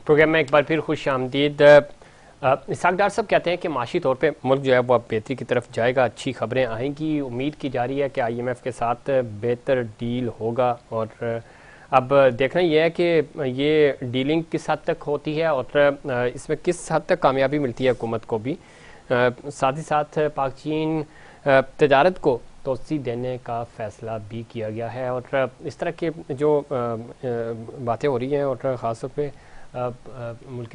Programme میں ایک بار پھر خوش آمدید۔ اسحاق ڈار صاحب کہتے ہیں کہ معاشی طور پہ ملک جو ہے وہ اب بہتری کی طرف جائے گا، اچھی خبریں آئیں گی، امید کی جا رہی ہے کہ آئی ایم ایف کے ساتھ بہتر ڈیل ہوگا، اور اب دیکھنا یہ ہے کہ یہ ڈیلنگ کس حد تک ہوتی ہے اور اس میں کس حد تک کامیابی ملتی ہے حکومت کو بھی۔ ساتھ ہی ساتھ پاک چین تجارت کو توسیع دینے کا فیصلہ بھی کیا گیا ہے، اور اس طرح کے جو باتیں ہو رہی ہیں، اور خاص طور پہ ملک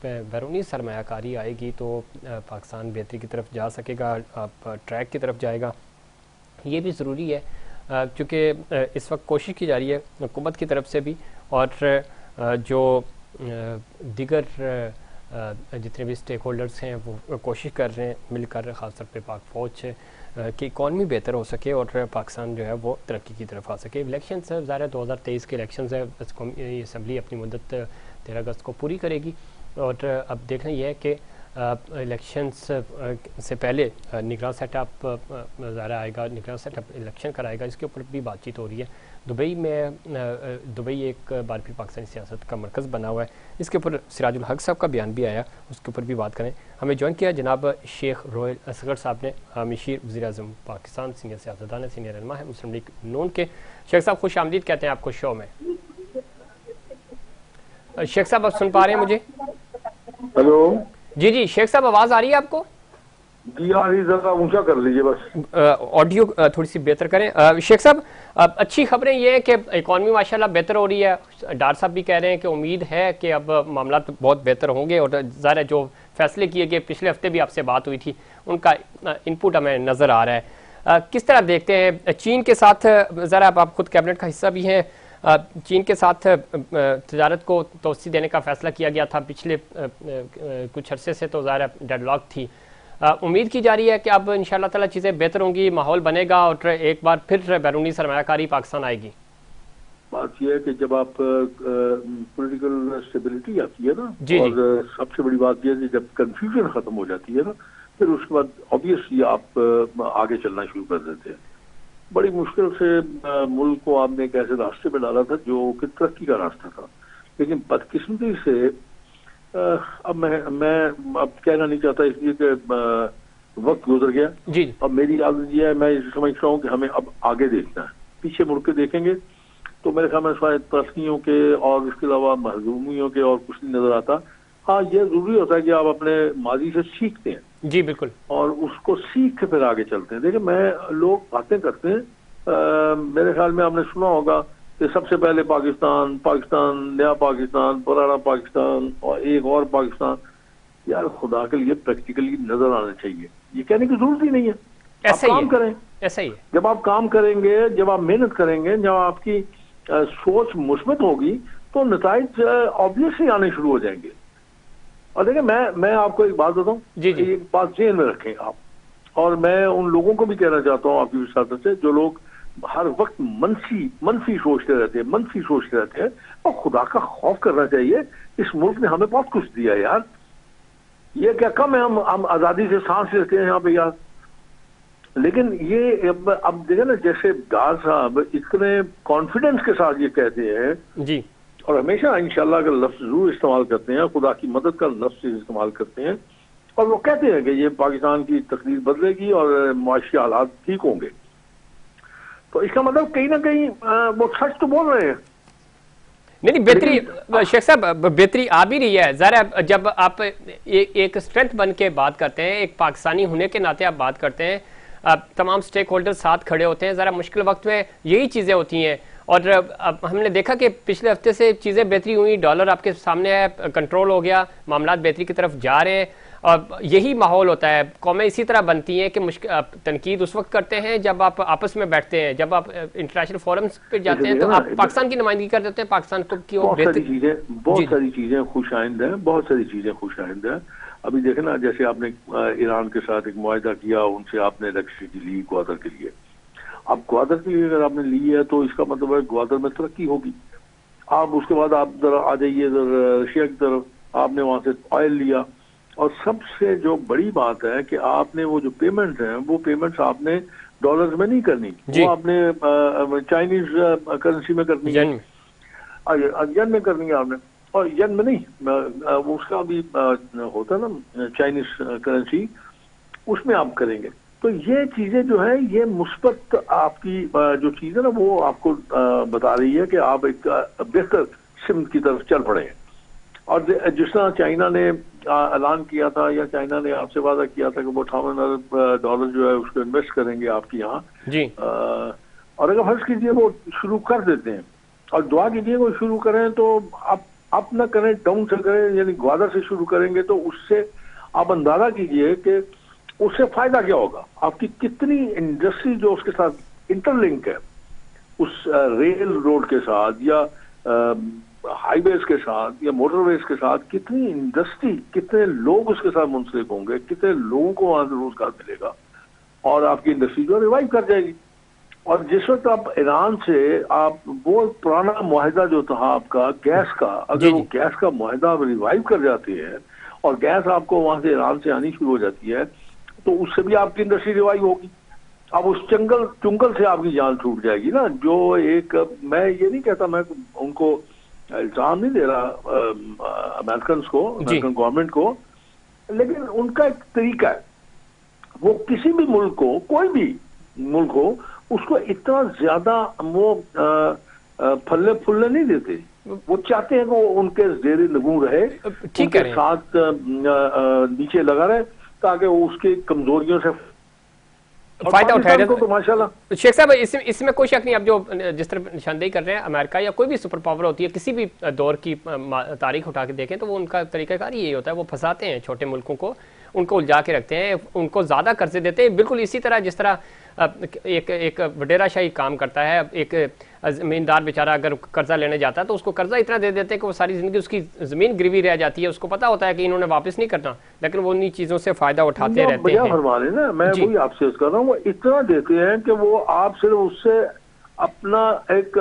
پہ بیرونی سرمایہ کاری آئے گی تو پاکستان بہتری کی طرف جا سکے گا، ٹریک کی طرف جائے گا۔ یہ بھی ضروری ہے کیونکہ اس وقت کوشش کی جا رہی ہے حکومت کی طرف سے بھی، اور جو دیگر جتنے بھی سٹیک ہولڈرز ہیں وہ کوشش کر رہے ہیں مل کر، خاص طور پہ پاک فوج کہ اکانومی بہتر ہو سکے اور پاکستان جو ہے وہ ترقی کی طرف آ سکے۔ الیکشنز ظاہر ہے 2023 کے الیکشنز ہیں، اسمبلی اپنی مدت 13 اگست کو پوری کرے گی، اور اب دیکھنا یہ ہے کہ الیکشنز سے پہلے نگراں سیٹ اپ ظاہر آئے گا، نگراں سیٹ اپ الیکشن کرائے گا، اس کے اوپر بھی بات چیت ہو رہی ہے۔ دبئی ایک بار پھر پاکستانی سیاست کا مرکز بنا ہوا ہے، اس کے اوپر سراج الحق صاحب کا بیان بھی آیا، اس کے اوپر بھی بات کریں۔ ہمیں جوائن کیا جناب شیخ روہیل اصغر صاحب نے، مشیر وزیر اعظم پاکستان، سینئر سیاستدان ہیں، سینئر علماء ہیں مسلم لیگ نون کے۔ شیخ صاحب خوش آمدید کہتے ہیں آپ کو شو میں۔ شیخ صاحب آپ سن پا رہے ہیں مجھے؟ ہلو جی شیخ صاحب آواز آ رہی ہے آپ کو؟ جی آ رہی، ذرا اونچا کر لیجیے بس، آڈیو تھوڑی سی بہتر کریں۔ شیخ صاحب اچھی خبریں یہ ہیں کہ اکانومی ماشاءاللہ بہتر ہو رہی ہے، ڈار صاحب بھی کہہ رہے ہیں کہ امید ہے کہ اب معاملات بہت بہتر ہوں گے، اور ظاہر ہے جو فیصلے کیے گئے پچھلے ہفتے بھی آپ سے بات ہوئی تھی ان کا انپٹ ہمیں نظر آ رہا ہے۔ کس طرح دیکھتے ہیں چین کے ساتھ، ذرا آپ خود کیبنٹ کا حصہ بھی ہیں، چین کے ساتھ تجارت کو توسیع دینے کا فیصلہ کیا گیا تھا پچھلے کچھ عرصے سے، تو ظاہر ڈیڈ لاک تھی، امید کی جا رہی ہے کہ اب انشاءاللہ تعالی چیزیں بہتر ہوں گی، ماحول بنے گا اور ایک بار پھر بیرونی سرمایہ کاری پاکستان آئے گی۔ بات یہ ہے کہ جب آپ پولیٹیکل اسٹیبلٹی آتی ہے نا، جی اور سب سے بڑی بات یہ ہے کہ جب کنفیوژن ختم ہو جاتی ہے نا، پھر اس کے بعد آبویسلی آپ آگے چلنا شروع کر دیتے ہیں۔ بڑی مشکل سے ملک کو آپ نے ایک ایسے راستے پہ ڈالا تھا جو کہ ترقی کا راستہ تھا، لیکن بدقسمتی سے اب میں اب کہنا نہیں چاہتا اس لیے کہ وقت گزر گیا۔ جی اب میری عادت یہ ہے، میں سمجھتا ہوں کہ ہمیں اب آگے دیکھنا ہے، پیچھے مڑ کے دیکھیں گے تو میرے خیال میں شاید ترقیوں کے اور اس کے علاوہ محرومیوں کے اور کچھ نہیں نظر آتا۔ ہاں یہ ضروری ہوتا ہے کہ آپ اپنے ماضی سے سیکھتے ہیں، جی بالکل، اور اس کو سیکھ کے پھر آگے چلتے ہیں۔ دیکھیں لوگ باتیں کرتے ہیں، میرے خیال میں آپ نے سنا ہوگا کہ سب سے پہلے پاکستان، نیا پاکستان، پرانا پاکستان اور ایک اور پاکستان۔ یار خدا کے لیے پریکٹیکلی نظر آنا چاہیے، یہ کہنے کی ضرورت ہی نہیں ہے۔ آپ کام کریں، ایسا ہی ہے، جب آپ کام کریں گے، جب آپ محنت کریں گے، جب آپ کی سوچ مثبت ہوگی تو نتائج آبویسلی آنے شروع ہو جائیں گے۔ اور دیکھیں میں آپ کو ایک بات بتاؤں، ایک بات ذہن میں رکھیں آپ، اور میں ان لوگوں کو بھی کہنا چاہتا ہوں آپ کی وساطت سے جو لوگ ہر وقت منفی سوچتے رہتے ہیں، اور خدا کا خوف کرنا چاہیے۔ اس ملک نے ہمیں بہت کچھ دیا ہے یار، یہ کیا کم ہے ہم آزادی سے سانس لیتے ہیں یہاں پہ یار، لیکن یہ اب دیکھیں نا، جیسے ڈار صاحب اتنے کانفیڈنس کے ساتھ یہ کہتے ہیں جی، اور ہمیشہ انشاءاللہ کا لفظ ضرور استعمال کرتے ہیں، خدا کی مدد کا لفظ استعمال کرتے ہیں، اور وہ کہتے ہیں کہ یہ پاکستان کی تقدیر بدلے گی اور معاشی حالات ٹھیک ہوں گے، تو اس کا مطلب کہیں نہ کہیں وہ سچ تو بول رہے ہیں۔ نہیں بہتری، شیخ صاحب بہتری آ بھی رہی ہے، ظاہر جب آپ ایک اسٹرینتھ بن کے بات کرتے ہیں، ایک پاکستانی ہونے کے ناطے آپ بات کرتے ہیں، تمام سٹیک ہولڈر ساتھ کھڑے ہوتے ہیں، ذرا مشکل وقت میں یہی چیزیں ہوتی ہیں، اور ہم نے دیکھا کہ پچھلے ہفتے سے چیزیں بہتری ہوئی، ڈالر آپ کے سامنے ہے، کنٹرول ہو گیا، معاملات بہتری کی طرف جا رہے ہیں، اور یہی ماحول ہوتا ہے، قومیں اسی طرح بنتی ہیں کہ تنقید اس وقت کرتے ہیں جب آپ آپس میں بیٹھتے ہیں، جب آپ انٹرنیشنل فورمز پہ جاتے ہیں تو آپ پاکستان کی نمائندگی کر دیتے ہیں، پاکستان کو بہت ساری چیزیں خوش آئند ہیں، ابھی دیکھیں نا، جیسے آپ نے ایران کے ساتھ ایک معاہدہ کیا، ان سے آپ نے الیکٹریسٹی لی گوادر کے لیے، اب گوادر کے لیے اگر آپ نے لی ہے تو اس کا مطلب ہے گوادر میں ترقی ہوگی۔ آپ اس کے بعد آپ ذرا آ جائیے رشیا کی طرف، آپ نے وہاں سے آئل لیا، اور سب سے جو بڑی بات ہے کہ آپ نے وہ جو پیمنٹ ہیں وہ پیمنٹس آپ نے ڈالرز میں نہیں کرنی، وہ آپ نے چائنیز کرنسی میں کرنی ہے، ین میں کرنی ہے آپ نے۔ اور ین میں نہیں، اس کا بھی ہوتا ہے نا چائنیز کرنسی، اس میں آپ کریں گے. تو یہ چیزیں جو ہیں یہ مثبت آپ کی جو چیز ہے نا وہ آپ کو بتا رہی ہے کہ آپ ایک بہتر سمت کی طرف چل پڑے ہیں. اور جس طرح چائنا نے اعلان کیا تھا یا چائنا نے آپ سے وعدہ کیا تھا کہ وہ $58 ارب جو ہے اس کو انویسٹ کریں گے آپ کے یہاں جی. اور اگر فرض کیجیے وہ شروع کر دیتے ہیں اور دعا کیجیے وہ شروع کریں تو آپ نہ کریں، ڈاؤن سے کریں، یعنی گوادر سے شروع کریں گے تو اس سے آپ اندازہ کیجیے کہ اس سے فائدہ کیا ہوگا. آپ کی کتنی انڈسٹری جو اس کے ساتھ انٹر لنک ہے، اس ریل روڈ کے ساتھ یا ہائی ویز کے ساتھ یا موٹر ویز کے ساتھ کتنی انڈسٹری، کتنے لوگ اس کے ساتھ منسلک ہوں گے، کتنے لوگوں کو وہاں سے روزگار ملے گا اور آپ کی انڈسٹری جو ریوائیو کر جائے گی. اور جس وقت آپ ایران سے آپ وہ پرانا معاہدہ جو تھا آپ کا گیس کا، اگر وہ گیس کا معاہدہ آپ ریوائیو کر جاتے ہیں اور گیس آپ کو وہاں سے ایران سے آنی شروع ہو جاتی ہے تو اس سے بھی آپ کی انڈسٹری ریوائیو ہوگی. اب اس چنگل سے آپ کی جان چھوٹ جائے گی نا. جو ایک میں یہ نہیں کہتا، میں ان کو الزام نہیں دے رہا امریکنز کو، امریکن گورنمنٹ کو، لیکن ان کا ایک طریقہ ہے، وہ کسی بھی ملک کو، کوئی بھی ملک ہو، اس کو اتنا زیادہ وہ پھلے پھولنے نہیں دیتے. وہ چاہتے ہیں کہ وہ ان کے زیر لگوں رہے، ان کے ساتھ نیچے لگا رہے تاکہ وہ اس کی کمزوریوں سے فائدہ اٹھایا جائے. تو ماشاءاللہ شیخ صاحب اس میں کوئی شک نہیں، اب جو جس طرح نشاندہی کر رہے ہیں امریکہ یا کوئی بھی سپر پاور ہوتی ہے، کسی بھی دور کی تاریخ اٹھا کے دیکھیں تو وہ ان کا طریقہ کار یہی ہوتا ہے، وہ پھنساتے ہیں چھوٹے ملکوں کو، ان کو الجھا کے رکھتے ہیں، ان کو زیادہ قرضے دیتے ہیں. بالکل اسی طرح جس طرح ایک وڈیرا شاہی کام کرتا ہے. ایک زمیندار بیچارہ اگر قرضہ لینے جاتا ہے تو اس کو قرضہ اتنا دے دیتے ہیں کہ وہ ساری زندگی اس کی زمین گروی رہ جاتی ہے. اس کو پتا ہوتا ہے کہ انہوں نے واپس نہیں کرنا، لیکن وہ انہی چیزوں سے فائدہ اٹھاتے رہتے ہیں. فرما رہے نا، میں وہی آپ سے کر رہا ہوں، وہ اتنا دیتے ہیں کہ وہ آپ صرف اس سے اپنا ایک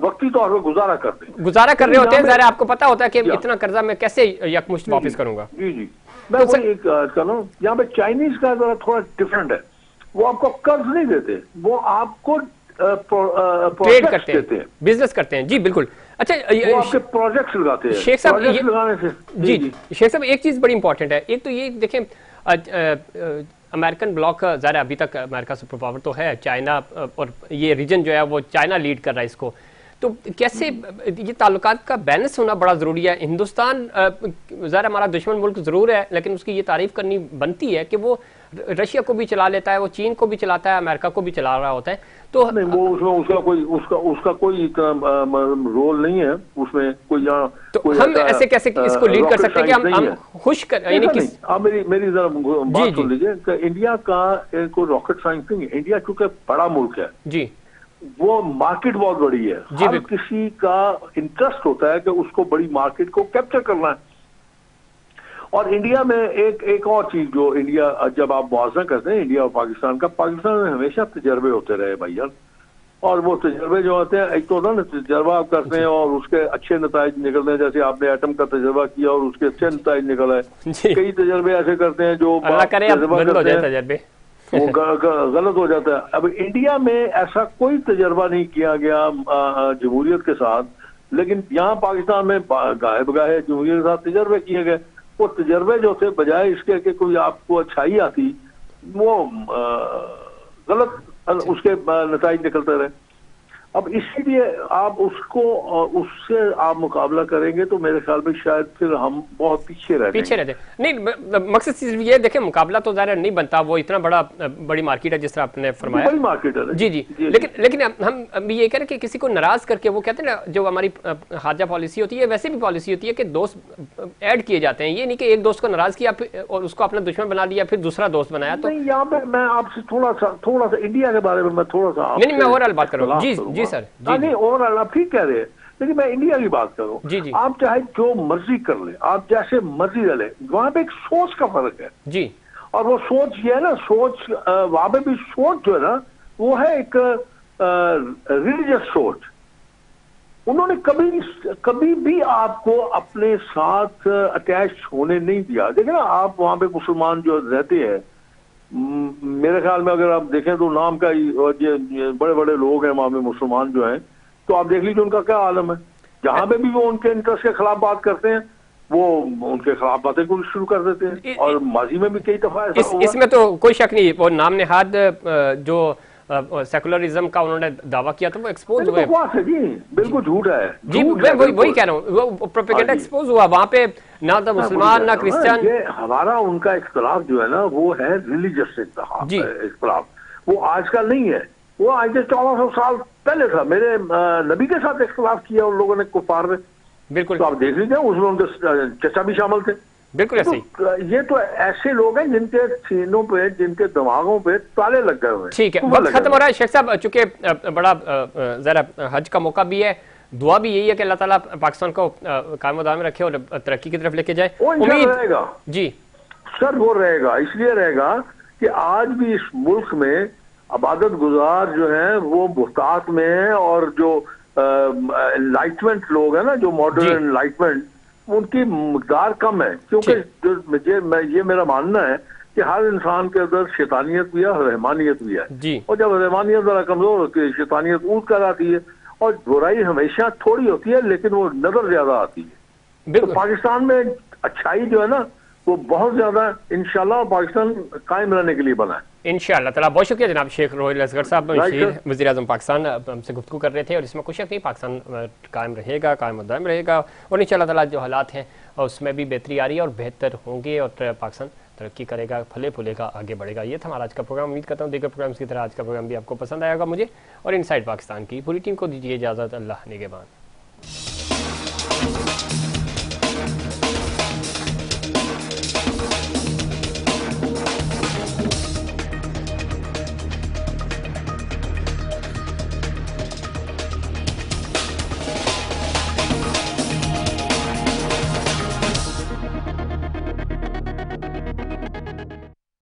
وقتی طور پر گزارا کر رہے ہوتے ہیں. ظاہر آپ کو پتا ہوتا ہے کہ اتنا قرضہ میں کیسے یکمشت واپس کروں گا. جی میں وہی ایک کر رہا ہوں. یہاں پہ چائنیز کا ذرا تھوڑا ڈفرینٹ ہے، وہ آپ کو قرض نہیں دیتے، وہ آپ کو ٹریڈ کرتے ہیں، بزنس کرتے ہیں. جی بالکل. اچھا وہ آپ کے پروجیکٹس لگاتے ہیں. شیخ صاحب جی شیخ صاحب ایک چیز بڑی امپورٹنٹ ہے. ایک تو یہ دیکھیں امریکن بلاک ظاہر ابھی تک امریکہ سپر پاور تو ہے، چائنا اور یہ ریجن جو ہے وہ چائنا لیڈ کر رہا ہے اس کو. تو کیسے یہ تعلقات کا بیلنس ہونا بڑا ضروری ہے. ہندوستان ظاہر ہمارا دشمن ملک ضرور ہے، لیکن اس کی یہ تعریف کرنی بنتی ہے کہ وہ رشیا کو بھی چلا لیتا ہے، وہ چین کو بھی چلاتا ہے، امریکہ کو بھی چلا رہا ہوتا ہے. تو اس کا کوئی اتنا رول نہیں ہے اس میں. ہم ایسے کیسے اس کو لیڈ کر سکتے ہیں کہ ہم خوش کر، یعنی آپ میری ذرا بات سن لیجیے کہ انڈیا کا کوئی راکٹ سائنس نہیں ہے. انڈیا چونکہ بڑا ملک ہے جی، وہ مارکیٹ بہت بڑی ہے. ہر کسی کا انٹرسٹ ہوتا ہے کہ اس کو بڑی مارکیٹ کو کیپچر کرنا ہے. اور انڈیا میں ایک اور چیز جو انڈیا، جب آپ موازنہ کرتے ہیں انڈیا اور پاکستان کا، پاکستان میں ہمیشہ تجربے ہوتے رہے بھائی جان. اور وہ تجربے جو ہوتے ہیں، ایک تو نا تجربہ آپ کرتے ہیں اور اس کے اچھے نتائج نکلتے ہیں، جیسے آپ نے ایٹم کا تجربہ کیا اور اس کے اچھے نتائج نکل آئے. کئی تجربے ایسے کرتے ہیں جو وہ غلط ہو جاتا ہے. اب انڈیا میں ایسا کوئی تجربہ نہیں کیا گیا جمہوریت کے ساتھ، لیکن یہاں پاکستان میں گاہے بگاہے جمہوریت کے ساتھ تجربے کیے گئے. وہ تجربے جو تھے بجائے اس کے کہ کوئی آپ کو اچھائی آتی، وہ غلط اس کے نتائج نکلتے رہے. اب اسی لیے آپ اس سے آپ مقابلہ کریں گے تو میرے خیال میں شاید پھر ہم بہت پیچھے رہتے. نہیں مقصد صرف یہ دیکھیں مقابلہ تو ظاہر نہیں بنتا، وہ اتنا بڑی مارکیٹ ہے جس طرح آپ نے فرمایا، بڑی مارکیٹ ہے. جی لیکن ہم یہ کہہ رہے ہیں کہ کسی کو ناراض کر کے، وہ کہتے ہیں نا جو ہماری خارجہ پالیسی ہوتی ہے ویسے بھی پالیسی ہوتی ہے کہ دوست ایڈ کیے جاتے ہیں. یہ نہیں کہ ایک دوست کو ناراض کیا اور اس کو اپنا دشمن بنا لیا پھر دوسرا دوست بنایا. تو یہاں پہ میں آپ سے تھوڑا سا انڈیا کے بارے میں تھوڑا سا نہیں میں اوور آل بات کر رہا ہوں. جی سر نہیں اوور آل آپ ٹھیک کہہ رہے ہیں، لیکن میں انڈیا کی بات کروں. آپ چاہے جو مرضی کر لیں، آپ جیسے مرضی رہ لیں، وہاں پہ ایک سوچ کا فرق ہے جی. اور وہ سوچ یہ ہے نا، سوچ وہاں پہ بھی سوچ جو ہے نا وہ ہے ایک ریلیجس سوچ. انہوں نے کبھی بھی آپ کو اپنے ساتھ اٹیچ ہونے نہیں دیا. دیکھیں نا آپ وہاں پہ مسلمان جو رہتے ہیں، میرے خیال میں اگر آپ دیکھیں تو نام کا بڑے بڑے لوگ ہیں وہاں پہ مسلمان جو ہیں، تو آپ دیکھ لیجیے ان کا کیا عالم ہے. جہاں پہ بھی وہ ان کے انٹرسٹ کے خلاف بات کرتے ہیں وہ ان کے خلاف باتیں شروع کر دیتے ہیں، اور ماضی میں بھی کئی دفعہ ایسا ہوا۔ اس میں تو کوئی شک نہیں، وہ نام نہاد جو سیکولرزم کا انہوں نے دعویٰ کیا تھا وہ ایکسپوز ہوئے، جی بالکل جھوٹ ہے جی میں وہی کہہ رہا ہوں، وہ پروپیگنڈا ایکسپوز ہوا وہاں پہ، نہ تو مسلمان نہ کرسچن۔ یہ ہمارا ان کا اختلاف جو ہے نا وہ ہے ریلیجس اختلاف، وہ آج کل نہیں ہے، وہ آج سے 1400 سال پہلے تھا۔ میرے نبی کے ساتھ اختلاف کیا ان لوگوں نے کفار نے، بالکل تو آپ دیکھ لیجیے اس میں ان کے چچا بھی شامل تھے۔ بالکل ایسے ہی، یہ تو ایسے لوگ ہیں جن کے سینوں پہ، جن کے دماغوں پہ تالے لگ گئے ہوئے۔ ٹھیک ہے، وقت ختم ہو رہا ہے شیخ صاحب، چونکہ بڑا ذرا حج کا موقع بھی ہے، دعا بھی یہی ہے کہ اللہ تعالیٰ پاکستان کو قائم و دائم رکھے اور ترقی کی طرف لے کے جائے۔ وہ انشاءاللہ رہے گا جی سر، وہ رہے گا، اس لیے رہے گا کہ آج بھی اس ملک میں عبادت گزار جو ہیں وہ محتاط میں ہیں، اور جو انلائٹمنٹ لوگ ہیں نا، جو ماڈرن انلائٹمنٹ، ان کی مقدار کم ہے، کیونکہ یہ میرا ماننا ہے کہ ہر انسان کے اندر شیطانیت بھی ہے، رحمانیت بھی ہے، اور جب رحمانیت ذرا کمزور ہوتی ہے شیطانیت اونٹ کر آتی ہے، اور برائی ہمیشہ تھوڑی ہوتی ہے لیکن وہ نظر زیادہ آتی ہے۔ تو پاکستان میں اچھائی جو ہے نا وہ بہت زیادہ انشاءاللہ پاکستان قائم رہنے کے لیے بنا ہے انشاءاللہ تعالیٰ۔ بہت شکریہ جناب شیخ روہیل اصغر صاحب، وزیر اعظم پاکستان، ہم سے گفتگو کر رہے تھے، اور اس میں کوئی شک نہیں پاکستان قائم رہے گا، قائم و دائم رہے گا، اور انشاءاللہ تعالیٰ جو حالات ہیں اس میں بھی بہتری آ رہی ہے اور بہتر ہوں گے، اور پاکستان ترقی کرے گا، پھلے پھولے گا، آگے بڑھے گا۔ یہ تھا ہمارا آج کا پروگرام، امید کرتا ہوں دیگر پروگرامز کی طرح آج کا پروگرام بھی آپ کو پسند آئے گا۔ مجھے اور انسائٹ پاکستان کی پوری ٹیم کو دیجیے اجازت، اللہ نگہبان۔